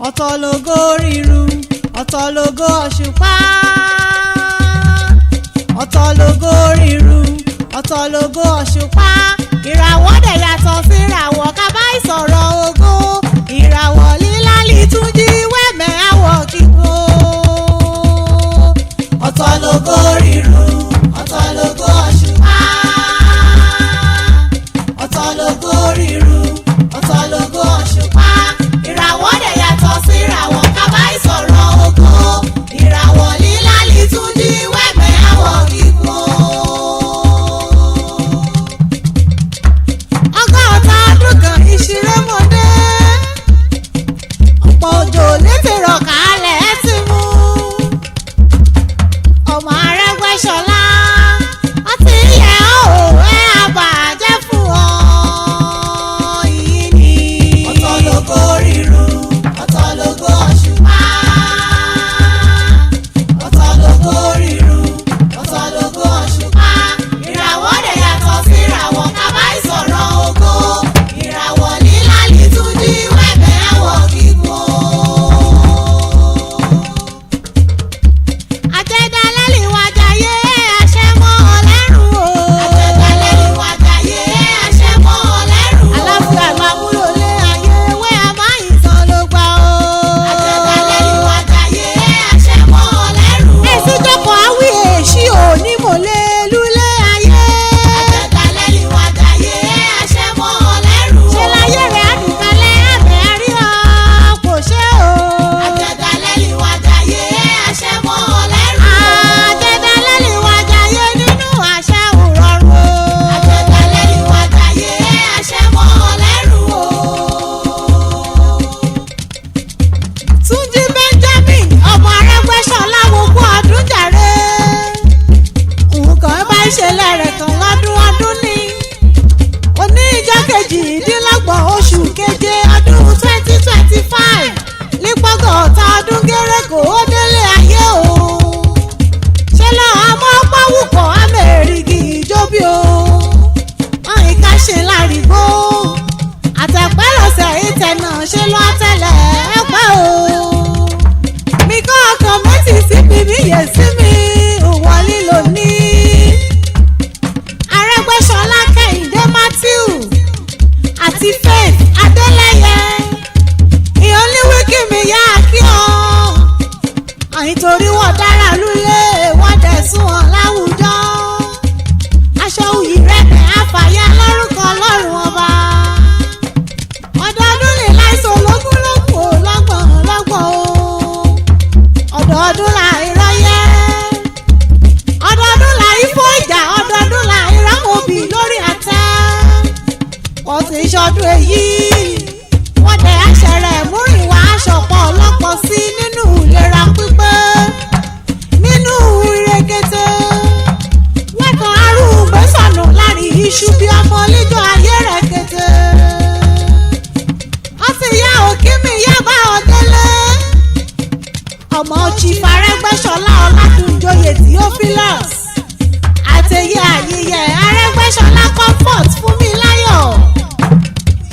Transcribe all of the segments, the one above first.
ọ̀tọ̀ lógo ríru ọ̀tọ̀ lógo òṣùpá ọ̀tọ̀ lógo ríru ọ̀tọ̀ lógo òṣùpá ìràwọ̀ dẹ̀ yàtọ̀ sí ìràwọ̀ ká bá ìsọ̀rọ̀ ògo ìràwọ̀ lílá lìtúnjí wẹ́mẹ̀ àwọ̀ kíkó ọ̀tọ̀ lógo ríru ọ̀tọ̀ lógo òṣùpá ọ̀tọ̀ lógo ríru ọ̀tọ̀ lógo òṣùpá ìràwọ̀ dẹ̀ yàtọ̀ sí ìràwọ̀ ká bá ìsọ̀rọ̀ ògo ìràwọ̀ lílá lìtúnjí wẹ́mẹ̀ àwọ̀ kíkó. ọgọ́ta ọdún kan ìṣirẹ́mọdé ọ̀pọ̀ òjò létè rọ̀ kálẹ̀ ẹ́ ti mú ọmọ Arẹ́gbẹ́ṣọlá ọtí ilẹ̀ òwe àbàjẹ́ fún ọ yìí ni. ọ̀tọ̀ lógo ríru ọ̀tọ̀ lógo òṣùpá ọ̀tọ̀ lógo ríru ọ̀tọ̀ lógo òṣùpá ìràwọ̀ dẹ̀ yàtọ̀ sí ìràwọ̀ ká bá ìsọ̀rọ̀ ògo ìràwọ̀ lílá lìtúnjí wẹ́mẹ̀ àwọ̀ kíkó. àjẹdálẹ́ lè wájà yé àṣẹ mọ́ ọ lẹ́rù o. àjẹdálẹ́ lè wájà yé àṣẹ mọ́ ọ lẹ́rù o. aláfíà máa múlò lé ayé ewé amáyìntàn ló gbà o. àjẹdálẹ́ lè wájà yé àṣẹ mọ́ ọ lẹ́rù o. èsì jókòó àwí èsì ò ní mòlé lulẹ̀ ayé. àjẹdálẹ́ lè wájà yé àṣẹ mọ́ ọ lẹ́rù o. ṣe láyé rẹ̀ àdùnkálẹ̀ àbẹ̀ àrí ọ kò ṣe o. àjẹdálẹ́ lè wájà yé àṣẹ mọ́ ọ lẹ́rù o. àjẹdálẹ́ lè wájà yé nínú àṣẹ òrọ̀rùn o. àjẹdálẹ́ lè wájà yé àṣẹ mọ́ ọ lẹ́rù o. Túnjí Benjamin ọmọ Arẹ́gbẹ́ṣọlá wo kú ọdún jàre nǹkan bá ìṣẹ̀lẹ̀ rẹ̀ kan lọ́dún ọdún ni òní ìjọ kejìdínlọ́gbọ̀n oṣù keje ọdún 2025 nípọ́gọ́ta ọdún gẹ́rẹ́gò ó délé ayé o ṣe lọ ọmọ pàwùkọ̀ amẹ́rìgì ìjóbi o àyíká ṣe lárigbó àtẹ̀pẹ́ lọ́sẹ̀ ìtẹ̀nà ṣe lọ́ tẹ́lẹ̀ ẹ̀pẹ́ o mi kọ́ ọkàn méjì síbi mi yẹ sí mi òwò lílo ní. Arẹ́gbẹ́ṣọlá Kẹ́hìndé Matthew àti Faith Adélẹ́yẹ ìyọ́n ní wíkì mi yá kí ọ àìtorí wọ́n dára lulẹ̀ wọ́n dẹ̀ sún wọn láwùjọ aṣọ òyì rẹ̀kẹ̀ àfàyà lórúkọ lọ́rùn ọba ọdọọdún lè láìsàn lógúnlógún ò lọ́gbọ̀n lọ́gbọ̀n o ọdọọdún là ìrọyẹ ọdọọdún là ifo ìjà ọdọọdún là ìrámọbì lórí àtẹ wọ́n ti ṣọdún èyí wọ́n dẹ̀ àṣẹrẹ múrìnwá aṣọpọ̀ ọlọ́pọ̀ sí nínú ìlera pípé nínú ìrèkété lẹ́kàn arúgbésọ̀nù lárí iṣu bí ọmọ líjọ ayé rẹ̀ kété wọ́n ti yá òkí mi yá bá ọ délé ọmọ Chief Arẹ́gbẹ́ṣọlá Ọládùnjoyè Theophilus àtẹ̀yẹ àyẹyẹ Arẹ́gbẹ́ṣọlá Comfort Fúnmiláyọ̀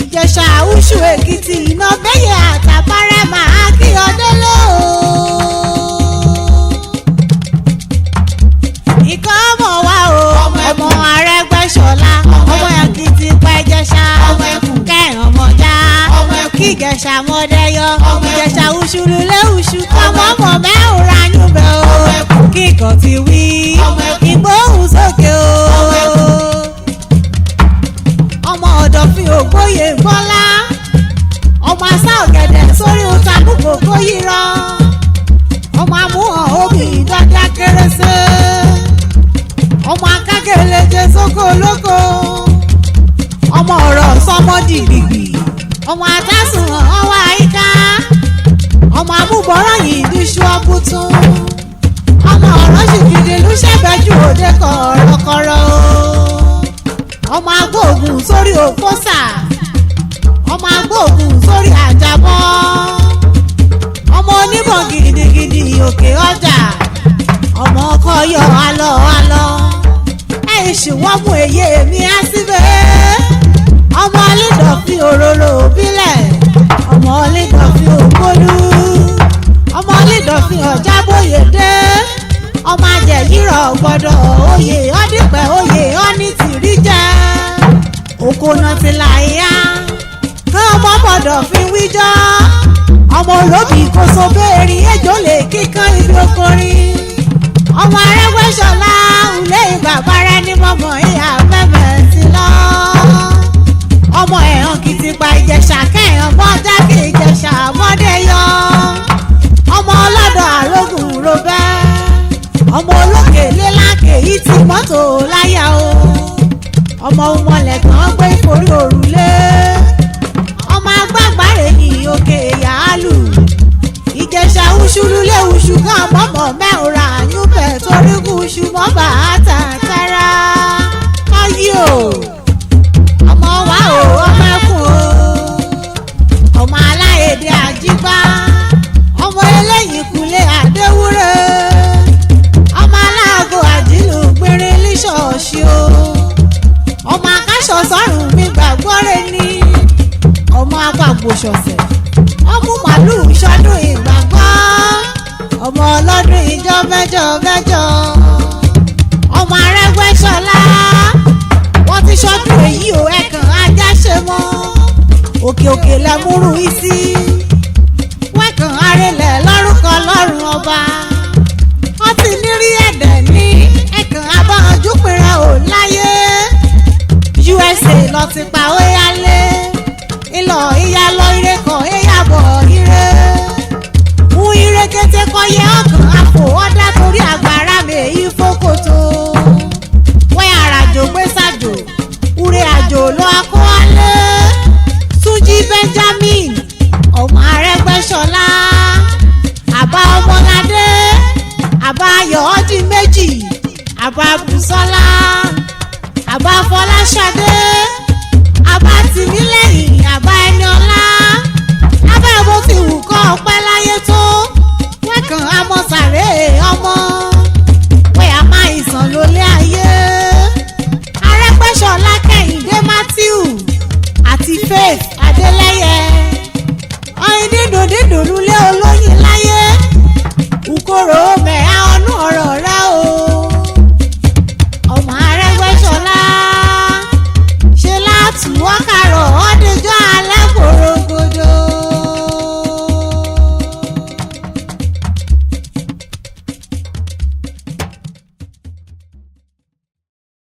Ìjẹ̀ṣà Isu-Ekiti iná bẹ́yẹ àtàbárẹ́ máa kí ọ délé o. ìkọ́ ọmọ wa o ọmọ Arẹ́gbẹ́ṣọlá ọmọ Èkìtì pẹ́jẹ̀ṣà ọmọ ẹkùn kẹrin ọmọjà kí Ìjẹ̀ṣà mọ́dẹ́yọ Ìjẹ̀ṣà uṣululẹ̀ uṣu ọmọ ọmọ mẹ́rin rányú bẹ́ o kíkọ́ ti wí ìgbóhùn sókè o. ọmọ Ọ̀dọ̀fin Ògbóyè Gbọ́lá ọmọ asá ọ̀gẹ̀dẹ̀ sórí ọ̀tà púpọ̀ kóyìírọ̀ ọmọ amúhàn obì dọ́jà kérésì ọmọ akágẹ̀lẹ́jẹ sóko olóko ọmọ ọ̀rọ̀ sọmọdì gbìgbì ọmọ atásùn ọwọ́ àyíká ọmọ amúbọ̀rọ̀ yìí níṣu ọbùtún ọmọ ọ̀rọ̀ ṣìkìdì ló ṣẹ̀bẹ̀jú òde kọ̀ọ̀rọ̀kọ̀rọ̀ ọmọ agbóògùn sórí òpósà ọmọ agbóògùn sórí àjàbọ́ ọmọ oníbọn gidigidi òkè ọjà ọmọ ọkọ yọ alọ alọ ẹ̀ṣù wọ́n mú èyí mi á síbẹ̀ ọmọ lídọ̀fín òróró òbílẹ̀ ọmọ lídọ̀fín ògbólú. náà ti láyà kán ọmọ gbọ́dọ̀ fi wíjọ́ ọmọ olóbì kò so béèrè ejò lè kíkan ibi okòrin ọmọ Arẹ́gbẹ́ṣọlá ulé bàbá rẹ ní mọ̀mọ́ ìyá bẹ́bẹ̀ sí lọ ọmọ ẹ̀hàn kìtìpá Ìjẹ̀ṣà kẹ́hàn mọ́jà kí Ìjẹ̀ṣà mọ́dé yọ ọmọ ọlọ́dọ̀ àrógùn robẹ́ ọmọ olókè lélákè yìí ti mọ́tò láyà o ọmọ ọmọlẹ̀ kan gbé ìforí òrùlé ọmọ agbágbárè yìí òkè yàálù Ìjẹ̀ṣà uṣululé uṣù kan mọ́mọ́ mẹ́ọ̀rà yúbẹ̀ torí kú uṣù mọ́bà àtàtàrà ayé o ọmọ wa o ọmọ ẹkùn o ọmọ aláyèdè àjígbá ọmọ eléyìí kulé àdéwúrẹ́ ọmọ aláàgọ àdìlù gbére líṣọ̀ọ̀ṣì o ọmọ akáṣọ sọ́run mi gbàgbọ́rẹ́ ní ọmọ apàgbòṣọ̀sẹ̀ ọmọ màlúù ṣọdún ìgbàgbọ́ ọmọ ọlọ́dún ìjọ mẹ́jọ mẹ́jọ ọmọ Arẹ́gbẹ́ṣọlá wọ́n ti ṣọdún èyí ò ẹ̀kàn ajá ṣe mọ́ òkè òkè lẹ́múrú ìsí wẹ́kàn arẹlẹ̀ lọ́rùkọ lọ́rùn ọba wọ́n ti ní rí ẹ̀dẹ̀ ní ẹ̀kàn abáhanjú pínrẹ́ ò láyé USA lọ ti pa ó yálé ìlọ ìyá lọ ire kan ìyàbọ̀ ire mú ire kété kọ́ yẹ ọkàn àpò ọ̀dà torí àgbàrá mi èyí fókòtò wẹ́ àràjò gbé sàjò ure àjò lọ akọ́wálé Túnjí Benjamin ọmọ Arẹ́gbẹ́ṣọlá àbá ọmọládé àbá ayọ̀ ọdí méjì àbá